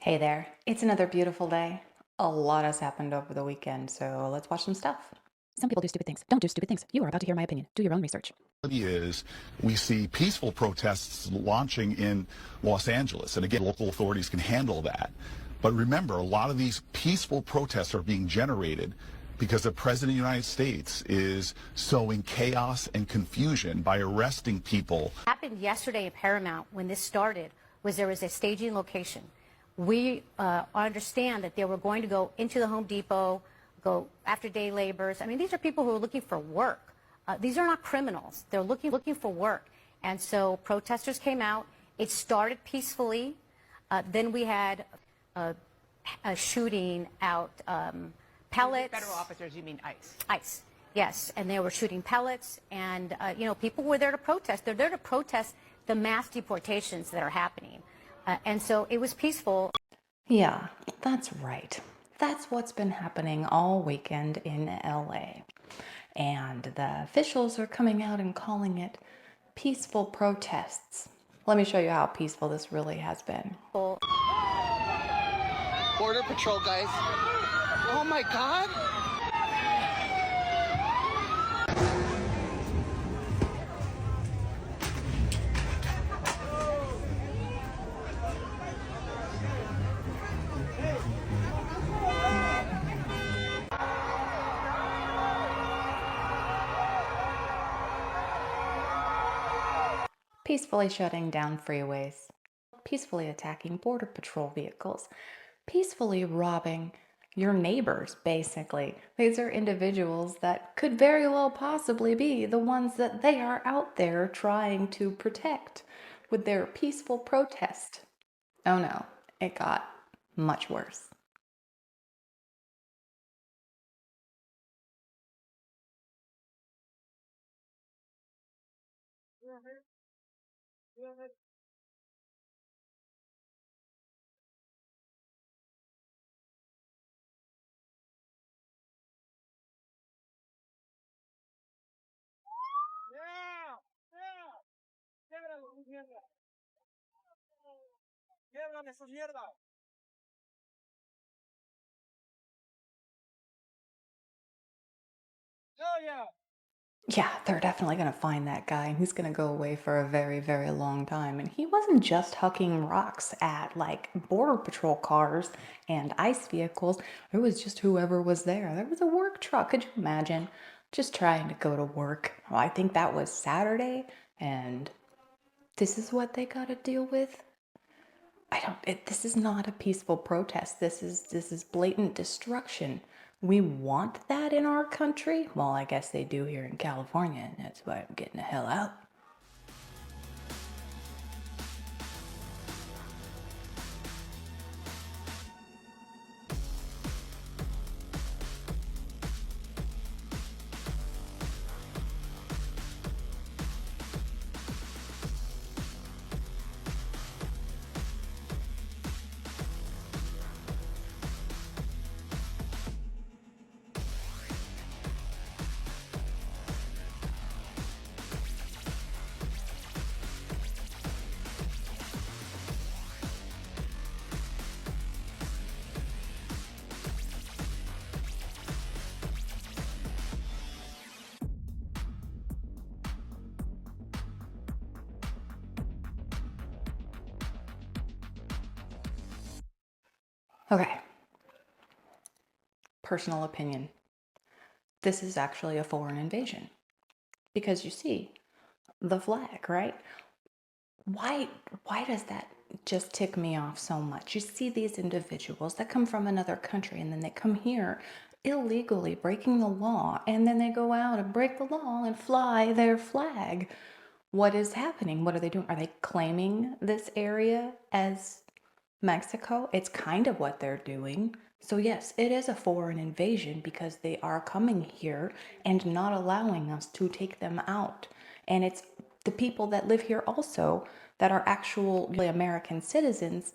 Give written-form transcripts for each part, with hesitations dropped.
Hey there, it's another beautiful day. A lot has happened over the weekend, so let's watch some stuff. Some people do stupid things. Don't do stupid things. You are about to hear my opinion. Do your own research. Is we see peaceful protests launching in Los Angeles. And again, local authorities can handle that. But remember, a lot of these peaceful protests are being generated because the President of the United States is sowing chaos and confusion by arresting people. Happened yesterday in Paramount when this started was there was a staging location. We understand that they were going to go into the Home Depot, go after day laborers. I mean, these are people who are looking for work. These are not criminals. They're looking for work. And so protesters came out. It started peacefully. Then we had a shooting out pellets. Federal officers, you mean ICE? ICE, yes. And they were shooting pellets. And, people were there to protest. They're there to protest the mass deportations that are happening. And so it was peaceful. Yeah, that's right. That's what's been happening all weekend in LA. And the officials are coming out and calling it peaceful protests. Let me show you how peaceful this really has been. Border Patrol guys. Oh my God. Peacefully shutting down freeways, peacefully attacking Border Patrol vehicles, peacefully robbing your neighbors, basically. These are individuals that could very well possibly be the ones that they are out there trying to protect with their peaceful protest. Oh no, it got much worse. Yeah, they're definitely going to find that guy, and he's going to go away for a very, very long time. And he wasn't just hucking rocks at like Border Patrol cars and ICE vehicles. It was just whoever was there. There was a work truck. Could you imagine? Just trying to go to work. Well, I think that was Saturday, and this is what they got to deal with. This is not a peaceful protest. This is blatant destruction. We want that in our country. Well, I guess they do here in California, and that's why I'm getting the hell out. Okay, personal opinion. This is actually a foreign invasion. Because you see, the flag, right? Why why does that just tick me off so much? You see these individuals that come from another country and then they come here illegally breaking the law and then they go out and break the law and fly their flag. What is happening? What are they doing? Are they claiming this area as Mexico? It's kind of what they're doing. So yes, it is a foreign invasion because they are coming here and not allowing us to take them out. And it's the people that live here also that are actual American citizens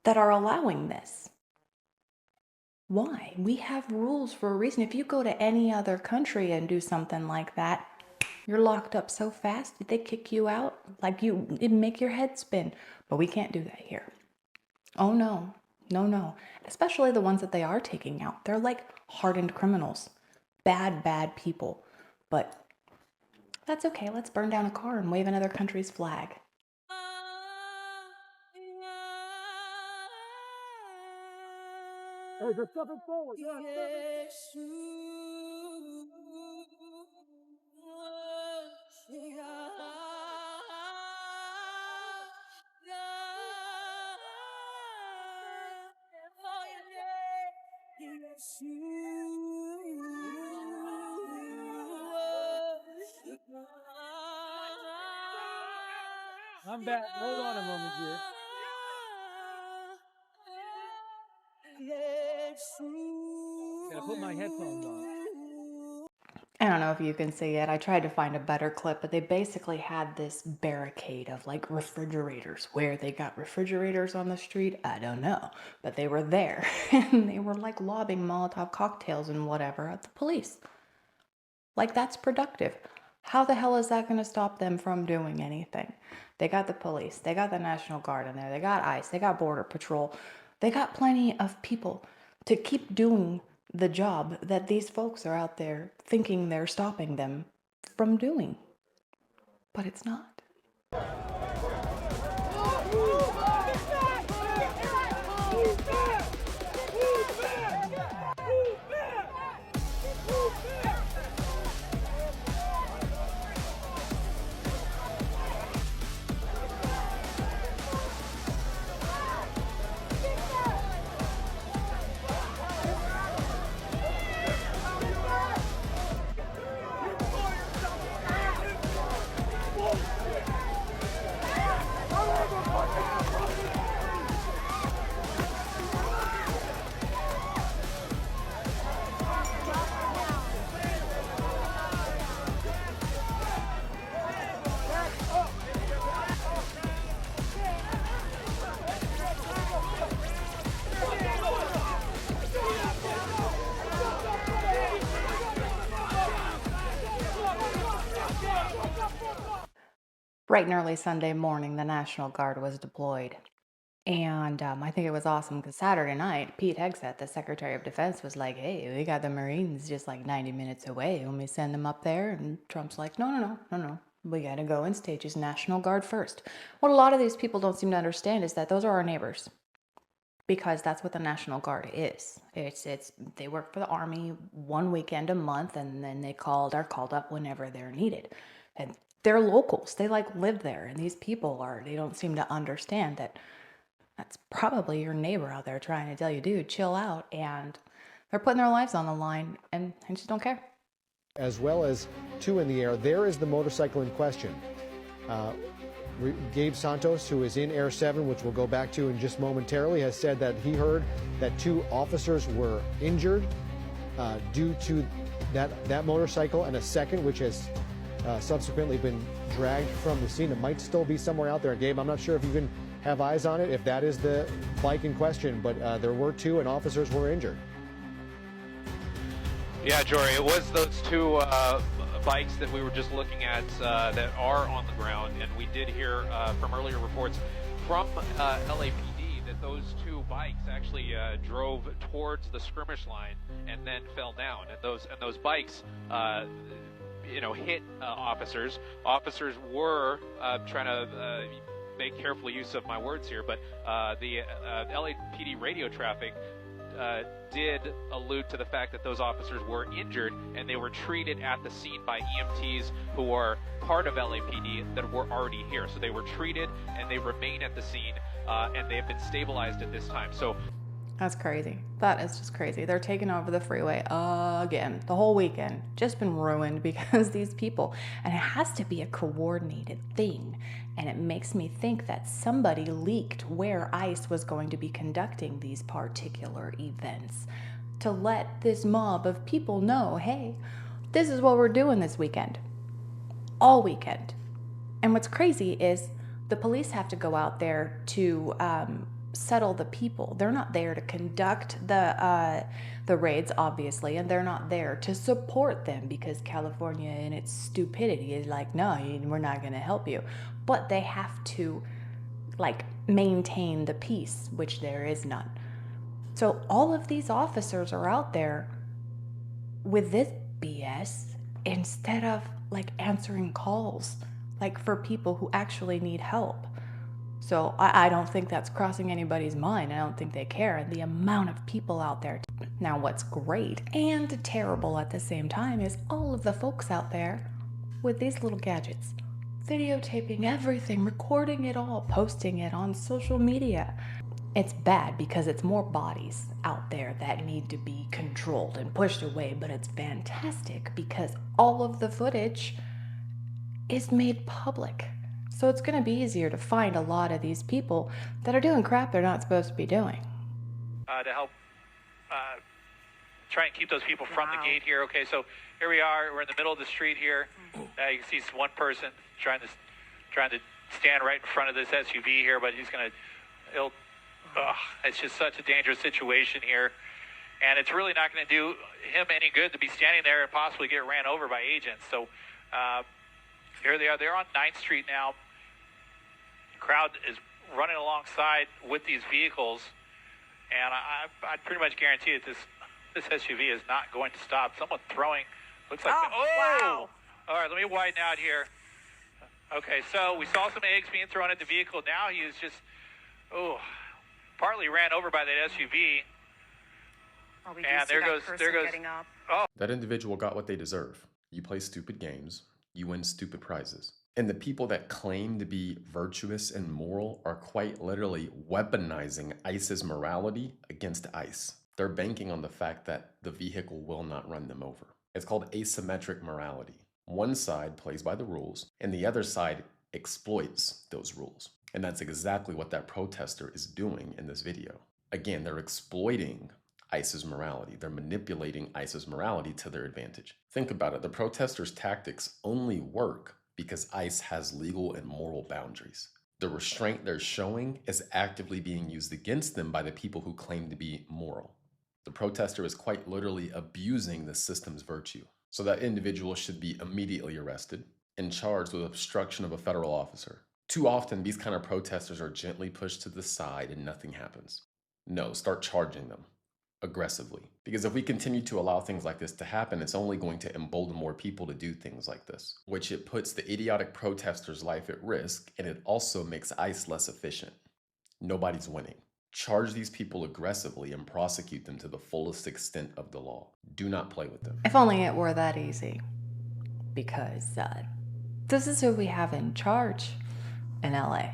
that are allowing this. Why? We have rules for a reason. If you go to any other country and do something like that, you're locked up so fast, they kick you out like it'd make your head spin. But we can't do that here. Oh no, no, no. Especially the ones that they are taking out. They're like hardened criminals, bad, bad people. But that's okay. Let's burn down a car and wave another country's flag. Hey, they're stepping forward. I'm back. Hold on a moment here. Gotta put my headphones on. I don't know if you can see it. I tried to find a better clip, but they basically had this barricade of like refrigerators. Where they got refrigerators on the street, I don't know. But they were there and they were like lobbing Molotov cocktails and whatever at the police. Like, that's productive. How the hell is that going to stop them from doing anything? They got the police, they got the National Guard in there, they got ICE, they got Border Patrol, they got plenty of people to keep doing the job that these folks are out there thinking they're stopping them from doing. But it's not. Bright and early Sunday morning, the National Guard was deployed. And I think it was awesome because Saturday night, Pete Hegseth, the Secretary of Defense, was like, hey, we got the Marines just like 90 minutes away. When we send them up there, and Trump's like, no. We got to go in stages, National Guard first. What a lot of these people don't seem to understand is that those are our neighbors. Because that's what the National Guard is. It's they work for the Army one weekend a month, and then are called up whenever they're needed. And they're locals. They like live there, and these people they don't seem to understand that that's probably your neighbor out there trying to tell you, dude, chill out, and they're putting their lives on the line and just don't care. As well as two in the air, there is the motorcycle in question. Gabe Santos, who is in Air 7, which we'll go back to in just momentarily, has said that he heard that two officers were injured due to that motorcycle, and a second, which has subsequently been dragged from the scene. It might still be somewhere out there. Gabe, I'm not sure if you can have eyes on it, if that is the bike in question, but there were two, and officers were injured. Yeah, Jory, it was those two bikes that we were just looking at that are on the ground, and we did hear from earlier reports from LAPD that those two bikes actually drove towards the skirmish line and then fell down, and those bikes hit officers. Officers were trying to make careful use of my words here, but the LAPD radio traffic did allude to the fact that those officers were injured, and they were treated at the scene by EMTs who are part of LAPD that were already here. So they were treated, and they remain at the scene, and they have been stabilized at this time. So That's crazy. That is just crazy. They're taking over the freeway again. The whole weekend just been ruined because these people, and it has to be a coordinated thing. And it makes me think that somebody leaked where ICE was going to be conducting these particular events to let this mob of people know, hey, this is what we're doing this weekend. All weekend. And what's crazy is the police have to go out there to settle the people. They're not there to conduct the raids, obviously, and they're not there to support them because California in its stupidity is like, no, we're not going to help you. But they have to like maintain the peace, which there is none. So all of these officers are out there with this BS instead of like answering calls, like for people who actually need help. So I don't think that's crossing anybody's mind. I don't think they care. And the amount of people out there. Now, what's great and terrible at the same time is all of the folks out there with these little gadgets, videotaping everything, recording it all, posting it on social media. It's bad because it's more bodies out there that need to be controlled and pushed away, but it's fantastic because all of the footage is made public. So it's going to be easier to find a lot of these people that are doing crap they're not supposed to be doing. To help try and keep those people from the gate here. Okay, so here we are. We're in the middle of the street here. You can see one person trying to stand right in front of this SUV here, but it's just such a dangerous situation here. And it's really not going to do him any good to be standing there and possibly get ran over by agents. So here they are. They're on 9th Street now. The crowd is running alongside with these vehicles. And I pretty much guarantee that this SUV is not going to stop. Someone throwing, looks like, wow. All right, let me widen out here. Okay, so we saw some eggs being thrown at the vehicle. Now he is just, partly ran over by that SUV. And there goes, That individual got what they deserve. You play stupid games, you win stupid prizes. And the people that claim to be virtuous and moral are quite literally weaponizing ICE's morality against ICE. They're banking on the fact that the vehicle will not run them over. It's called asymmetric morality. One side plays by the rules, and the other side exploits those rules. And that's exactly what that protester is doing in this video. Again, they're exploiting ICE's morality. They're manipulating ICE's morality to their advantage. Think about it. The protesters' tactics only work because ICE has legal and moral boundaries. The restraint they're showing is actively being used against them by the people who claim to be moral. The protester is quite literally abusing the system's virtue. So that individual should be immediately arrested and charged with obstruction of a federal officer. Too often, these kind of protesters are gently pushed to the side and nothing happens. No, start charging them aggressively. Because if we continue to allow things like this to happen, it's only going to embolden more people to do things like this, which it puts the idiotic protester's life at risk, and it also makes ICE less efficient. Nobody's winning. Charge these people aggressively and prosecute them to the fullest extent of the law. Do not play with them. If only it were that easy. Because this is who we have in charge in LA.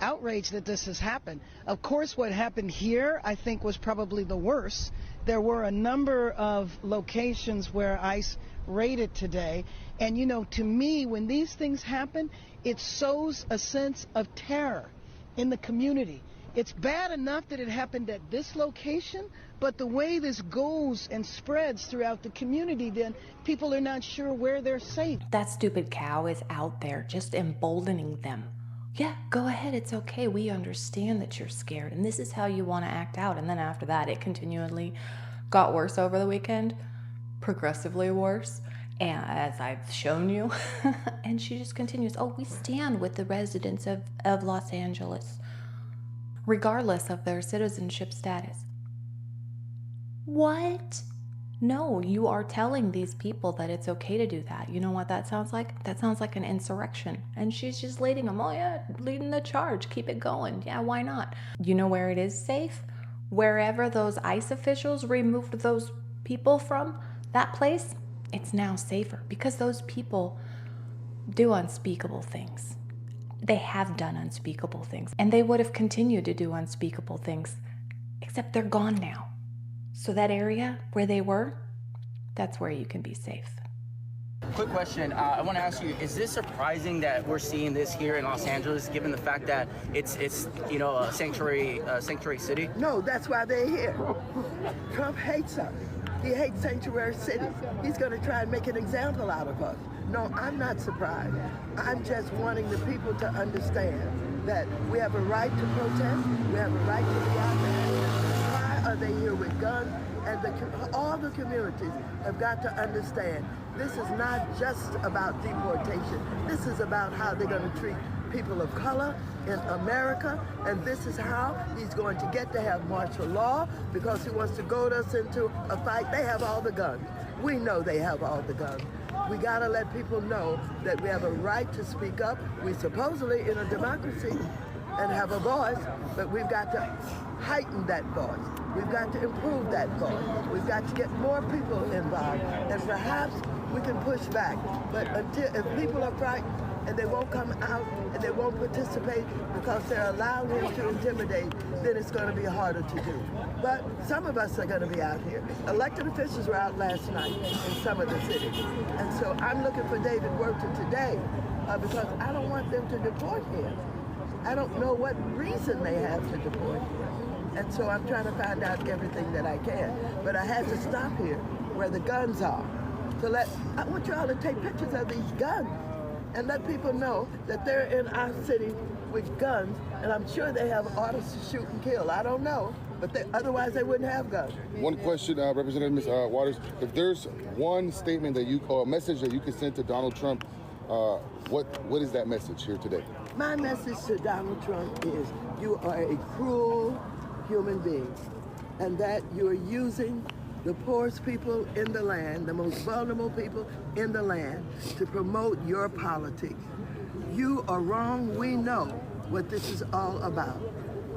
Outrage that this has happened. Of course, what happened here, I think, was probably the worst. There were a number of locations where ICE raided today. And, you know, to me, when these things happen, it sows a sense of terror in the community. It's bad enough that it happened at this location, but the way this goes and spreads throughout the community, then people are not sure where they're safe. That stupid cow is out there just emboldening them. Yeah, go ahead, it's okay. We understand that you're scared, and this is how you want to act out. And then after that, it continually got worse over the weekend, progressively worse, and as I've shown you. And she just continues, we stand with the residents of Los Angeles, regardless of their citizenship status. What? No, you are telling these people that it's okay to do that. You know what that sounds like? That sounds like an insurrection. And she's just leading them. Oh yeah, leading the charge. Keep it going. Yeah, why not? You know where it is safe? Wherever those ICE officials removed those people from, that place, it's now safer because those people do unspeakable things. They have done unspeakable things, and they would have continued to do unspeakable things, except they're gone now. So that area where they were, that's where you can be safe. Quick question. I want to ask you, is this surprising that we're seeing this here in Los Angeles, given the fact that it's a sanctuary city? No, that's why they're here. Trump hates us. He hates sanctuary cities. He's going to try and make an example out of us. No, I'm not surprised. I'm just wanting the people to understand that we have a right to protest. We have a right to be out there. Why are they here with guns? And all the communities have got to understand this is not just about deportation. This is about how they're going to treat people of color in America, and this is how he's going to get to have martial law because he wants to goad us into a fight. They have all the guns. We know they have all the guns. We gotta let people know that we have a right to speak up. We supposedly in a democracy and have a voice, but we've got to heighten that voice. We've got to improve that voice. We've got to get more people involved, and perhaps we can push back. But if people are frightened and they won't come out and they won't participate because they're allowing him to intimidate, then it's going to be harder to do. But some of us are going to be out here. Elected officials were out last night in some of the cities. And so I'm looking for David Werchter today because I don't want them to deport him. I don't know what reason they have to deport him. And so I'm trying to find out everything that I can. But I had to stop here where the guns are. I want you all to take pictures of these guns and let people know that they're in our city with guns, and I'm sure they have orders to shoot and kill. I don't know, but otherwise they wouldn't have guns. One question, Representative Ms. Waters, if there's one statement that you call a message that you can send to Donald Trump, what is that message here today? My message to Donald Trump is you are a cruel human being, and that you're using the poorest people in the land, the most vulnerable people in the land, to promote your politics. You are wrong. We know what this is all about.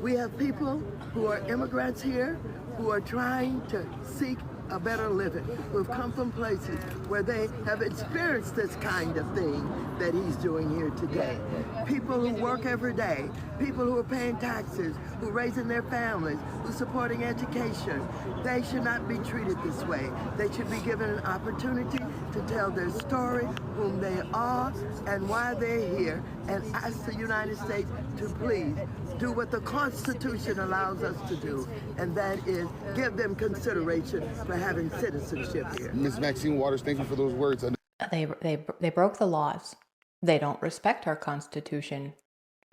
We have people who are immigrants here who are trying to seek a better living, who have come from places where they have experienced this kind of thing that he's doing here today. People who work every day, people who are paying taxes, who are raising their families, who are supporting education. They should not be treated this way. They should be given an opportunity to tell their story, whom they are, and why they're here, and ask the United States to please do what the Constitution allows us to do, and that is give them consideration for having citizenship here. Ms. Maxine Waters, thank you for those words. They broke the laws. They don't respect our Constitution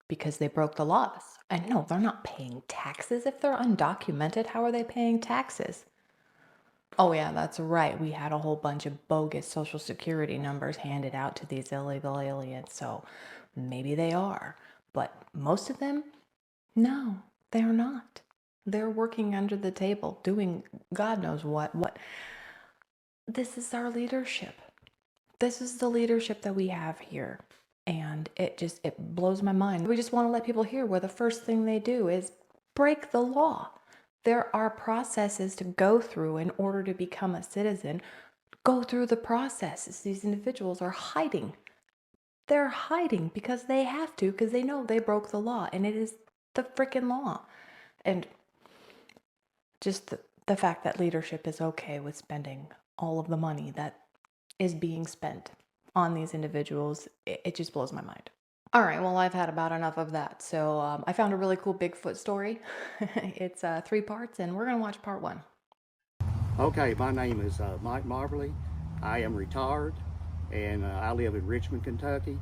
because they broke the laws. And no, they're not paying taxes. If they're undocumented, how are they paying taxes? Oh yeah, that's right. We had a whole bunch of bogus Social Security numbers handed out to these illegal aliens, so maybe they are. But most of them, no, they're not. They're working under the table, doing God knows what. This is our leadership. This is the leadership that we have here. And it blows my mind. We just want to let people hear where the first thing they do is break the law. There are processes to go through in order to become a citizen. Go through the processes. These individuals are hiding. They're hiding because they have to, because they know they broke the law, and it is the freaking law. And just the fact that leadership is okay with spending all of the money that is being spent on these individuals, it just blows my mind. All right, well, I've had about enough of that. So I found a really cool Bigfoot story. It's 3 parts, and we're going to watch part 1. Okay, my name is Mike Marbley. I am retired, and I live in Richmond, Kentucky,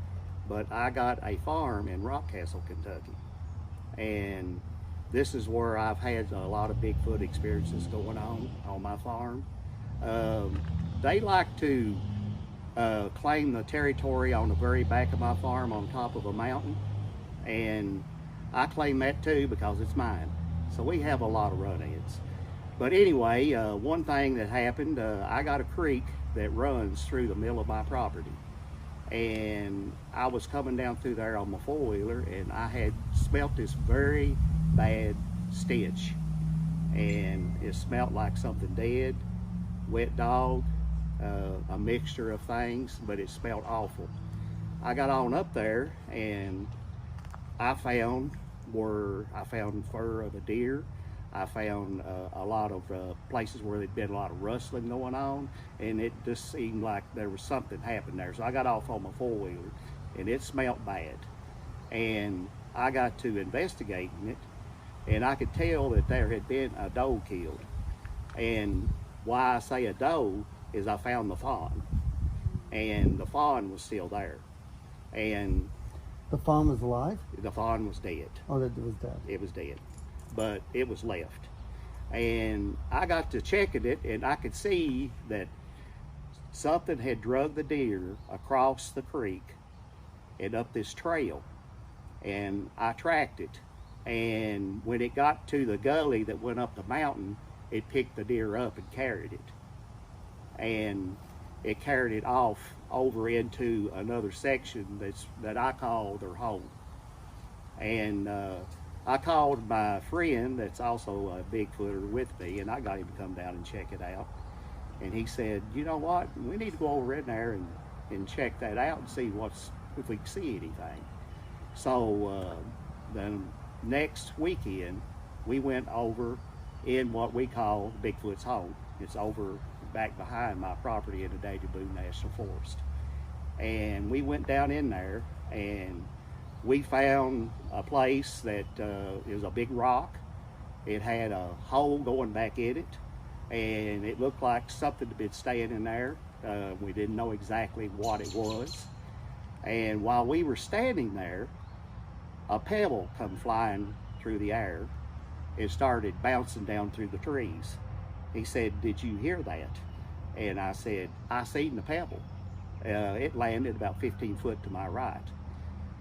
but I got a farm in Rockcastle, Kentucky. And this is where I've had a lot of Bigfoot experiences going on my farm. They like to claim the territory on the very back of my farm on top of a mountain, and I claim that too because it's mine. So we have a lot of run-ins. But anyway, one thing that happened, I got a creek that runs through the middle of my property, and I was coming down through there on my four-wheeler, and I had smelt this very bad stench, and it smelt like something dead, wet dog, a mixture of things, but it smelled awful. I got on up there, and I found fur of a deer. I found a lot of places where there'd been a lot of rustling going on, and it just seemed like there was something happening there. So I got off on my four-wheeler, and it smelled bad. And I got to investigating it, and I could tell that there had been a doe killed. And why I say a doe is I found the fawn, and the fawn was still there. And the fawn was alive? The fawn was dead. Oh, it was dead. It was dead, but it was left. And I got to checking it, and I could see that something had drug the deer across the creek and up this trail. and I tracked it. And when it got to the gully that went up the mountain, it picked the deer up and carried it. And it carried it off over into another section that I call their home. And I called my friend that's also a Bigfooter with me, and I got him to come down and check it out. And he said, you know what, we need to go over in there and check that out and see if we can see anything. So the next weekend, we went over in what we call Bigfoot's home. It's over back behind my property in the Deja-Boo National Forest. And we went down in there and we found a place that it was a big rock. It had a hole going back in it, and it looked like something had been staying in there. We didn't know exactly what it was. And while we were standing there, a pebble come flying through the air. It started bouncing down through the trees. He said, did you hear that? And I said, I seen the pebble. It landed about 15 foot to my right.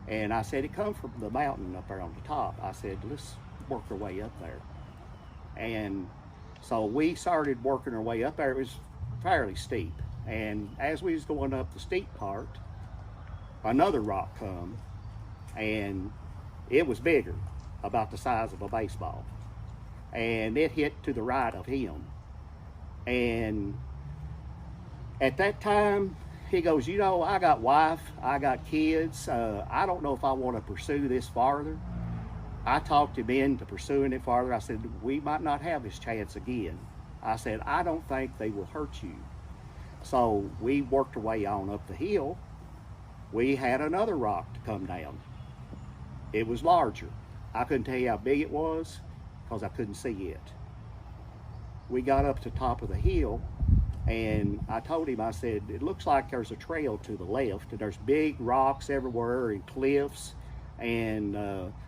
And I said, it come from the mountain up there on the top. I said, let's work our way up there. And so we started working our way up there. It was fairly steep. And as we was going up the steep part, another rock come, and it was bigger, about the size of a baseball. And it hit to the right of him. And at that time, he goes, you know, I got wife, I got kids. I don't know if I want to pursue this farther. I talked him into pursuing it farther. I said, we might not have this chance again. I said, I don't think they will hurt you. So we worked our way on up the hill. We had another rock to come down. It was larger. I couldn't tell you how big it was because I couldn't see it. We got up to the top of the hill, and I told him, I said, it looks like there's a trail to the left, and there's big rocks everywhere and cliffs. And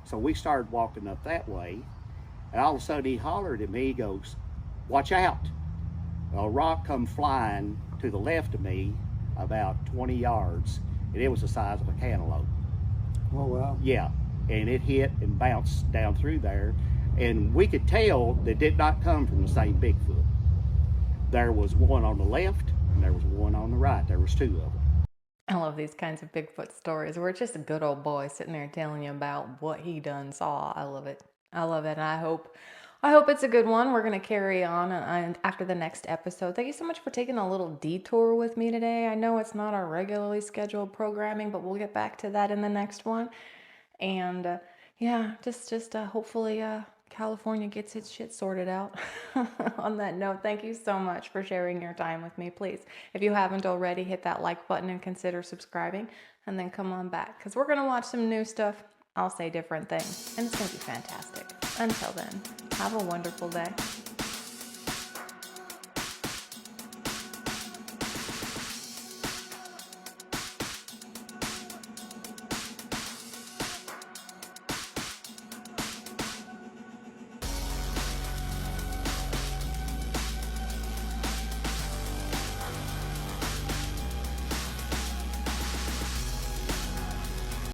so we started walking up that way, and all of a sudden he hollered at me. He goes, watch out. A rock come flying to the left of me about 20 yards, and it was the size of a cantaloupe. Oh, wow. Yeah, and it hit and bounced down through there, and we could tell that it did not come from the same Bigfoot. There was one on the left, and there was one on the right. There was two of them. I love these kinds of Bigfoot stories where it's just a good old boy sitting there telling you about what he done saw. I love it. I love it. And I hope it's a good one. We're going to carry on and after the next episode. Thank you so much for taking a little detour with me today. I know it's not our regularly scheduled programming, but we'll get back to that in the next one. And yeah, just hopefully California gets its shit sorted out. On that note, thank you so much for sharing your time with me. Please, if you haven't already, hit that like button and consider subscribing, and then come on back because we're going to watch some new stuff. I'll say different things, and it's going to be fantastic. Until then, have a wonderful day.